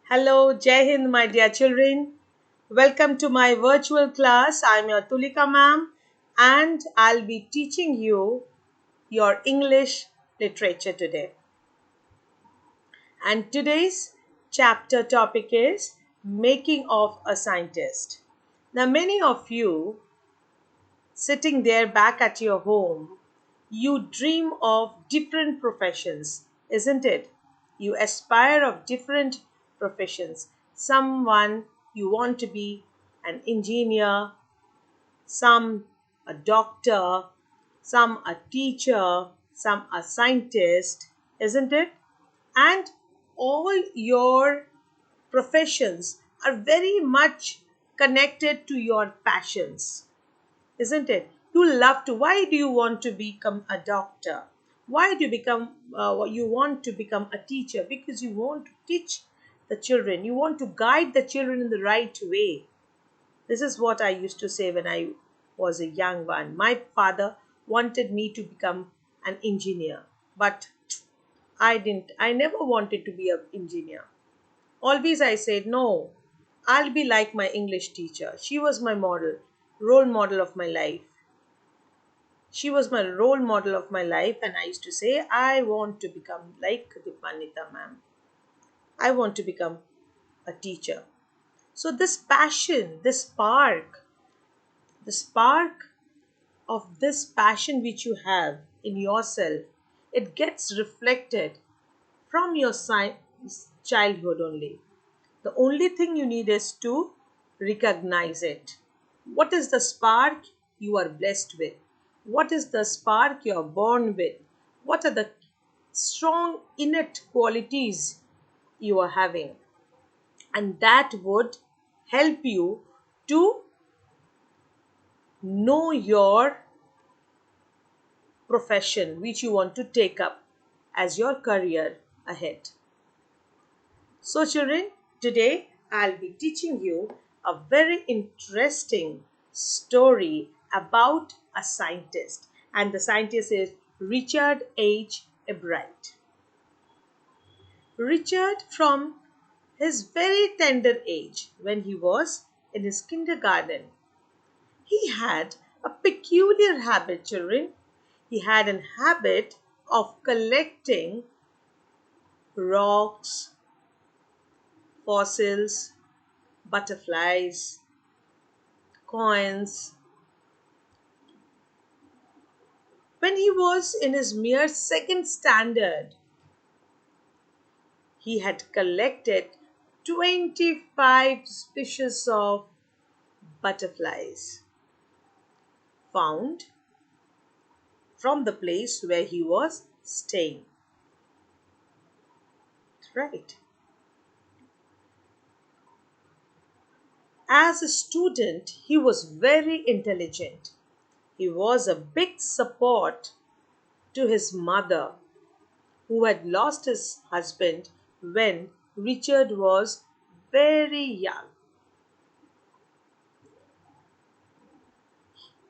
Hello, Jai Hind, my dear children. Welcome to my virtual class. I'm your Tulika ma'am, and I'll be teaching you your English literature today. And today's chapter topic is Making of a Scientist. Now, many of you sitting there back at your home, you dream of different professions, isn't it? You aspire of different professions. Someone you want to be an engineer, some a doctor, some a teacher, some a scientist, isn't it? And all your professions are very much connected to your passions, isn't it? You love to. Why do you want to become a doctor? Why do you want to become a teacher? Because you want to teach the children. You want to guide the children in the right way. This is what I used to say when I was a young one. My father wanted me to become an engineer, but I didn't. I never wanted to be an engineer. Always I said, no, I'll be like my English teacher. She was my model, role model of my life. She was my role model of my life, and I used to say, I want to become like the Panita ma'am. I want to become a teacher. So, this passion, the spark of this passion which you have in yourself, it gets reflected from your childhood only. The only thing you need is to recognize it. What is the spark you are blessed with? What is the spark you are born with? What are the strong innate qualities you are having? And that would help you to know your profession which you want to take up as your career ahead. So, children, today I'll be teaching you a very interesting story about a scientist, and the scientist is Richard H. Ebright. Richard, from his very tender age, when he was in his kindergarten, he had a peculiar habit, children. He had an habit of collecting rocks, fossils, butterflies, coins. When he was in his mere second standard, he had collected 25 species of butterflies found from the place where he was staying. Right. As a student, he was very intelligent. He was a big support to his mother, who had lost his husband when Richard was very young.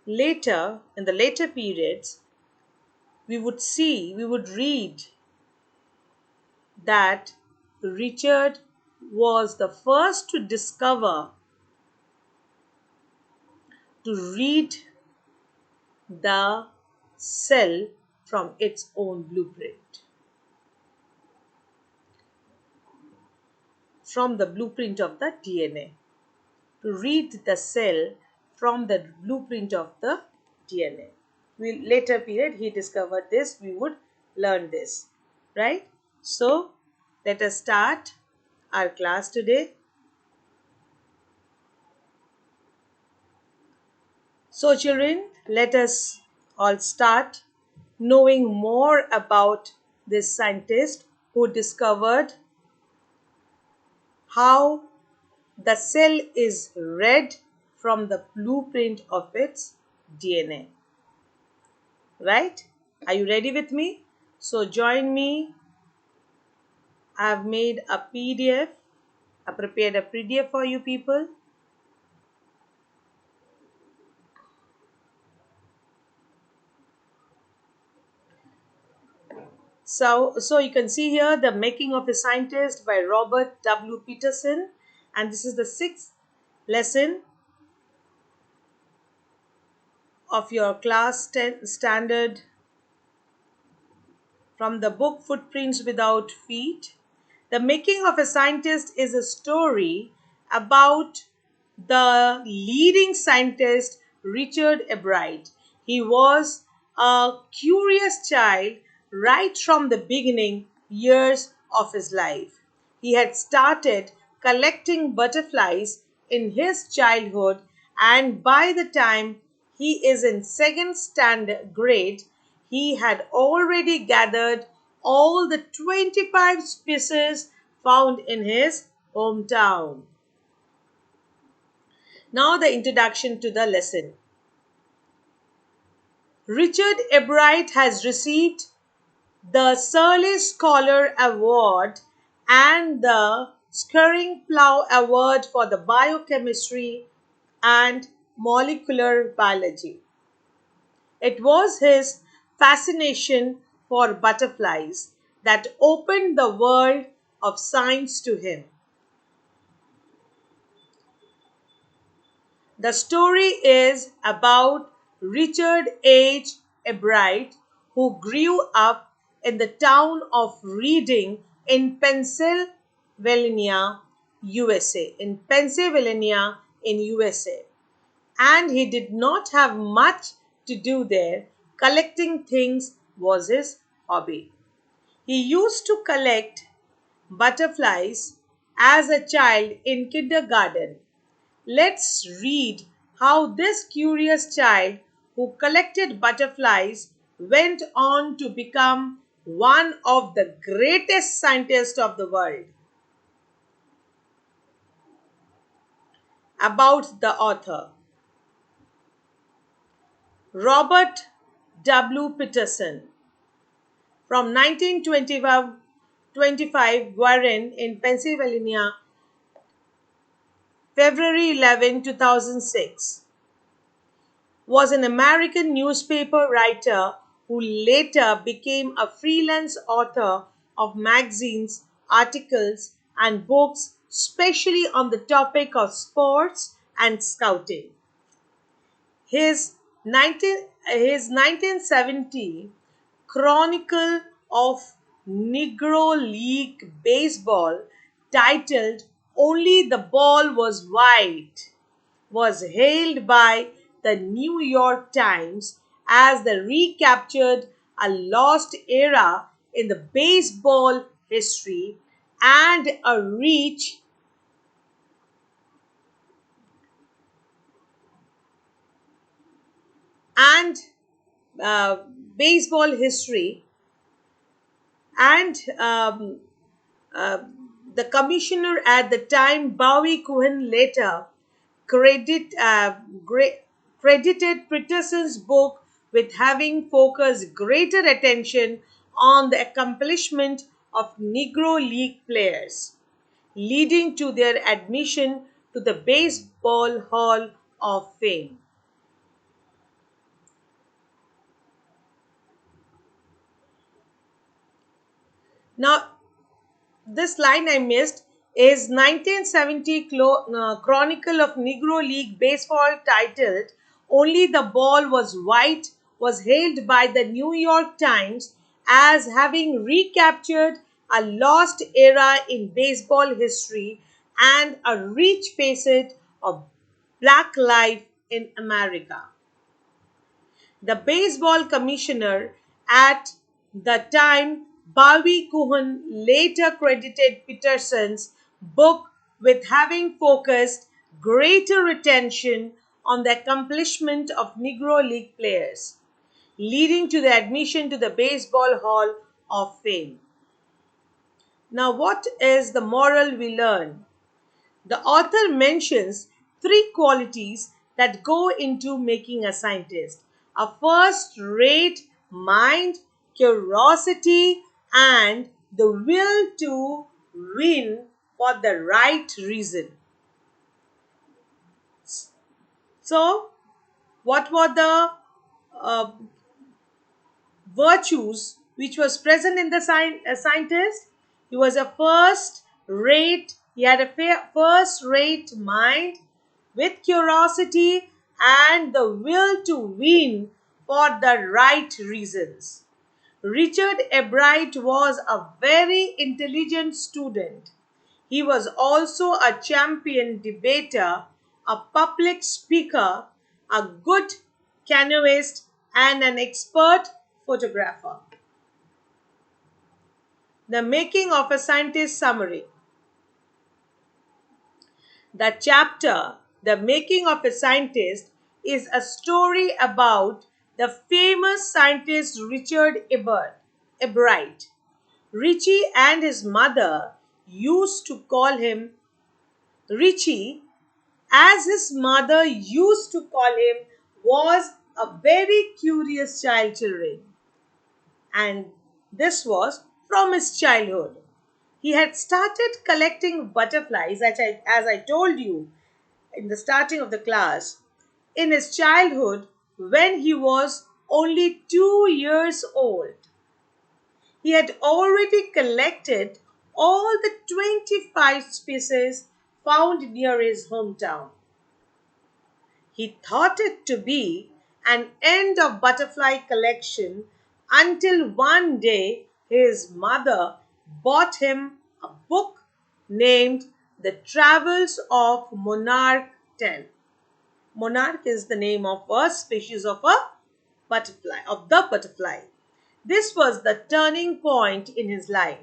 Later, in the later periods, we would read that Richard was the first to discover, to read the cell from its own blueprint. From the blueprint of the DNA. To read the cell from the blueprint of the DNA. Later period he discovered this, we would learn this, right? So let us start our class today. So children, let us all start knowing more about this scientist who discovered how the cell is read from the blueprint of its DNA. Right? Are you ready with me? So join me. I have made a PDF. I prepared a PDF for you people. So you can see here the making of a scientist by Robert W Peterson, and this is the sixth lesson of your class 10 standard from the book Footprints Without Feet. The Making of a Scientist is a story about the leading scientist Richard Ebright. He was a curious child right from the beginning years of his life. He had started collecting butterflies in his childhood, and by the time he is in second standard grade, he had already gathered all the 25 species found in his hometown. Now, the introduction to the lesson. Richard Ebright has received the Surly Scholar Award and the Skirring Plough Award for the biochemistry and molecular biology. It was his fascination for butterflies that opened the world of science to him. The story is about Richard H. Ebright, who grew up in the town of Reading in Pennsylvania, USA. In Pennsylvania, in USA. And he did not have much to do there. Collecting things was his hobby. He used to collect butterflies as a child in kindergarten. Let's read how this curious child who collected butterflies went on to become one of the greatest scientists of the world. About the author, Robert W. Peterson, from 1925, Guerin in Pennsylvania, February 11, 2006. Was an American newspaper writer who later became a freelance author of magazines, articles, and books, especially on the topic of sports and scouting. His 1970 Chronicle of Negro League Baseball, titled Only the Ball Was White, was hailed by the New York Times as the recaptured a lost era in the baseball history and a reach and uh, baseball history and uh, the commissioner at the time, Bowie Cohen, later credit, uh, gra- credited Peterson's book with having focused greater attention on the accomplishment of Negro League players, leading to their admission to the Baseball Hall of Fame. Now, this line I missed is 1970 Chronicle of Negro League Baseball, titled Only the Ball Was White, was hailed by the New York Times as having recaptured a lost era in baseball history and a rich facet of black life in America. The baseball commissioner at the time, Bowie Cohen, later credited Peterson's book with having focused greater attention on the accomplishment of Negro League players, leading to the admission to the Baseball Hall of Fame. Now, what is the moral we learn? The author mentions three qualities that go into making a scientist: a first rate mind, curiosity, and the will to win for the right reason. So, what were the uh, virtues which was present in the scientist. He was a first rate, he had a first rate mind with curiosity and the will to win for the right reasons. Richard Ebright was a very intelligent student. He was also a champion debater, a public speaker, a good canoeist, and an expert photographer. The making of a scientist summary. The chapter, The Making of a Scientist, is a story about the famous scientist Richard Ebright. Richie and his mother used to call him Richie, as his mother used to call him, was a very curious child children. And this was from his childhood. He had started collecting butterflies, as I told you in the starting of the class, in his childhood when he was only 2 years old. He had already collected all the 25 species found near his hometown. He thought it to be an end of butterfly collection until one day his mother bought him a book named The Travels of Monarch 10. Monarch is the name of a species of a butterfly, of the butterfly. This was the turning point in his life.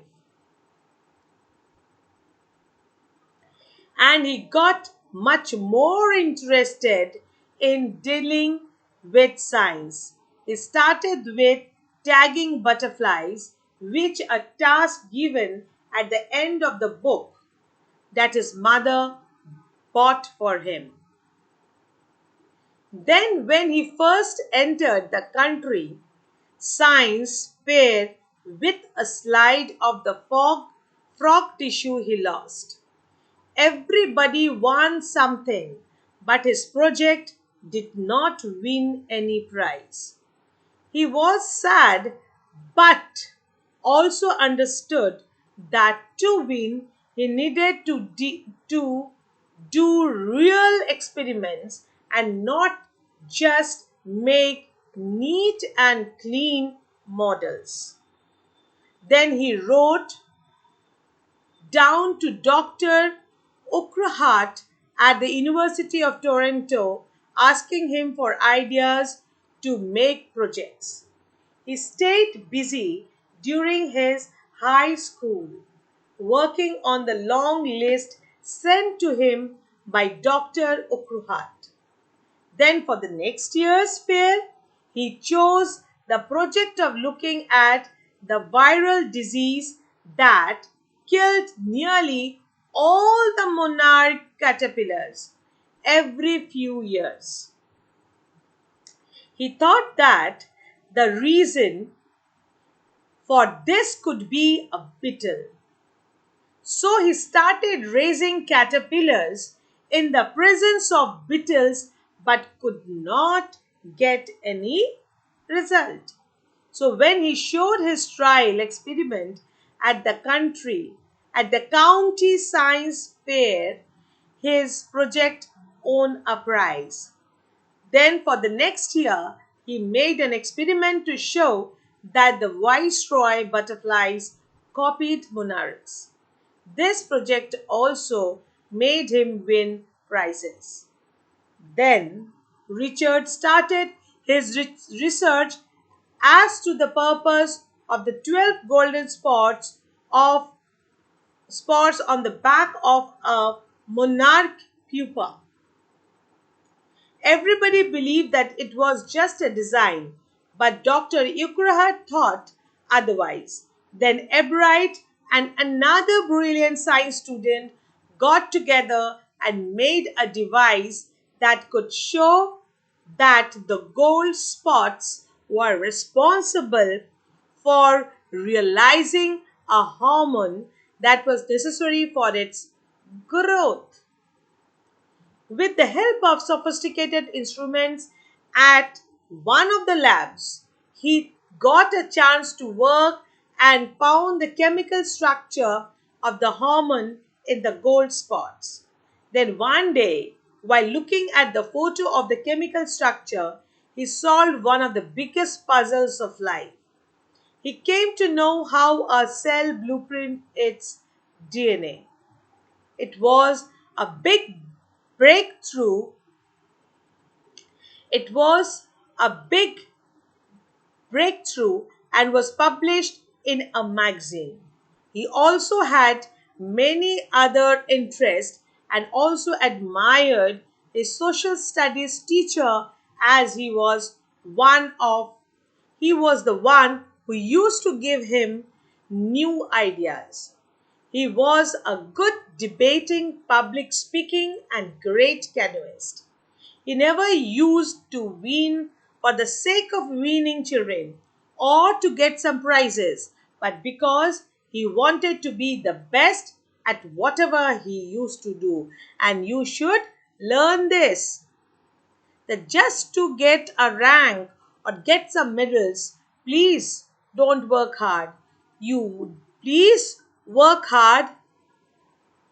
And he got much more interested in dealing with science. He started with tagging butterflies, which a task given at the end of the book that his mother bought for him. Then, when he first entered the country science fair with a slide of the frog tissue he lost. Everybody won something, but his project did not win any prize. He was sad, but also understood that to win, he needed to do real experiments and not just make neat and clean models. Then he wrote down to Dr. Ukrahat at the University of Toronto, asking him for ideas to make projects. He stayed busy during his high school, working on the long list sent to him by Dr. Ukruhat. Then, for the next year's fair, he chose the project of looking at the viral disease that killed nearly all the monarch caterpillars every few years. He thought that the reason for this could be a beetle. So he started raising caterpillars in the presence of beetles but could not get any result. So when he showed his trial experiment at the county science fair, his project won a prize. Then for the next year, he made an experiment to show that the viceroy butterflies copied monarchs. This project also made him win prizes. Then Richard started his research as to the purpose of the 12 golden spots on the back of a monarch pupa. Everybody believed that it was just a design, but Dr. Ukrahat thought otherwise. Then Ebright and another brilliant science student got together and made a device that could show that the gold spots were responsible for realizing a hormone that was necessary for its growth. With the help of sophisticated instruments at one of the labs, he got a chance to work and found the chemical structure of the hormone in the gold spots. Then one day, while looking at the photo of the chemical structure, he solved one of the biggest puzzles of life. He came to know how a cell blueprint its DNA. It was a big breakthrough. It was a big breakthrough and was published in a magazine. He also had many other interests and also admired his social studies teacher as one of he was the one who used to give him new ideas. He was a good debating, public speaking, and great canoeist. He never used to win for the sake of winning children or to get some prizes, but because he wanted to be the best at whatever he used to do. And you should learn this, that just to get a rank or get some medals, please don't work hard. You please work hard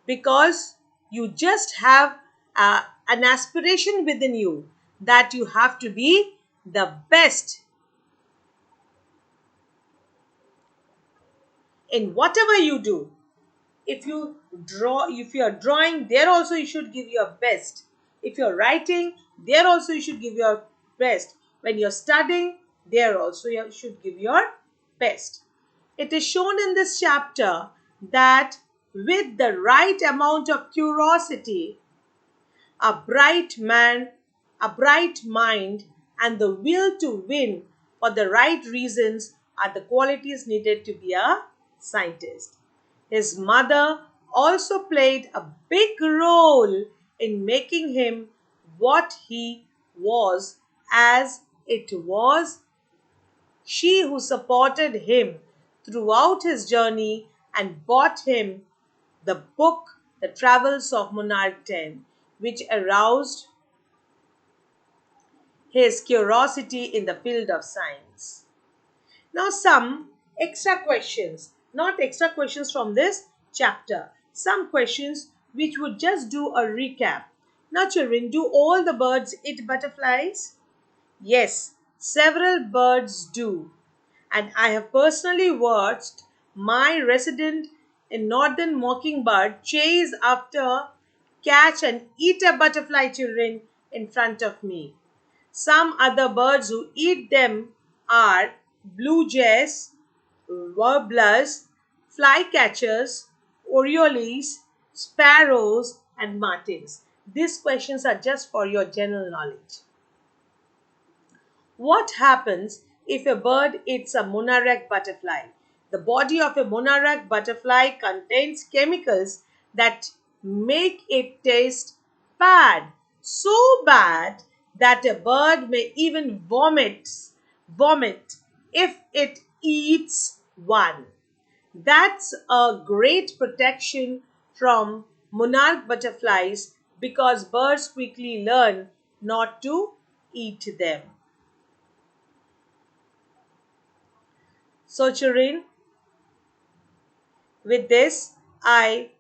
because you just have an aspiration within you that you have to be the best in whatever you do. If you are drawing, there also you should give your best. If you're writing, there also you should give your best. When you're studying, there also you should give your best. It is shown in this chapter that with the right amount of curiosity, a bright man, a bright mind, and the will to win for the right reasons are the qualities needed to be a scientist. His mother also played a big role in making him what he was, as it was she who supported him throughout his journey and bought him the book The Travels of Monarch 10, which aroused his curiosity in the field of science. Now, some extra questions, not extra questions from this chapter, some questions which would just do a recap. Now, children, do all the birds eat butterflies? Yes, several birds do. And I have personally watched my resident in northern mockingbird chase after, catch, and eat a butterfly, children, in front of me. Some other birds who eat them are blue jays, warblers, flycatchers, orioles, sparrows, and martins. These questions are just for your general knowledge. What happens if a bird eats a monarch butterfly? The body of a monarch butterfly contains chemicals that make it taste bad. So bad that a bird may even vomit if it eats one. That's a great protection from monarch butterflies because birds quickly learn not to eat them. So, children, with this, I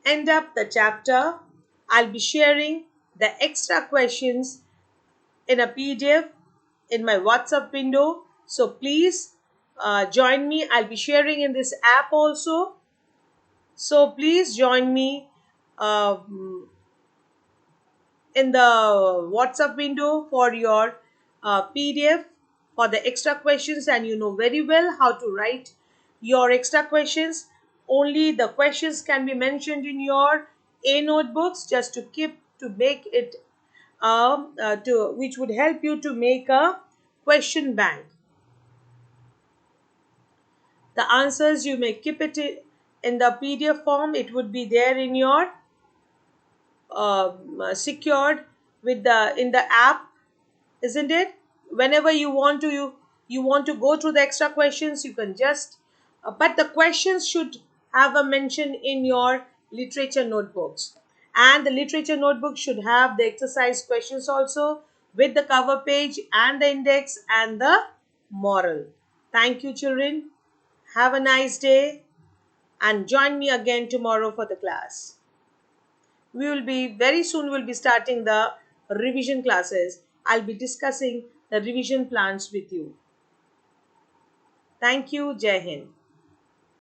end up the chapter. I'll be sharing the extra questions in a PDF in my WhatsApp window. So, please join me. I'll be sharing in this app also. So, please join me in the WhatsApp window for your PDF for the extra questions, and you know very well how to write your extra questions. Only the questions can be mentioned in your A notebooks just to keep to make it to which would help you to make a question bank. The answers you may keep it in the PDF form. It would be there in your secured with the in the app, isn't it? Whenever you want to go through the extra questions, you can just but the questions should have a mention in your literature notebooks, and the literature notebook should have the exercise questions also with the cover page and the index and the moral. Thank you, children. Have a nice day and join me again tomorrow for the class. We will be very soon we'll be starting the revision classes. I'll be discussing the revision plans with you. Thank you. Jai Hind.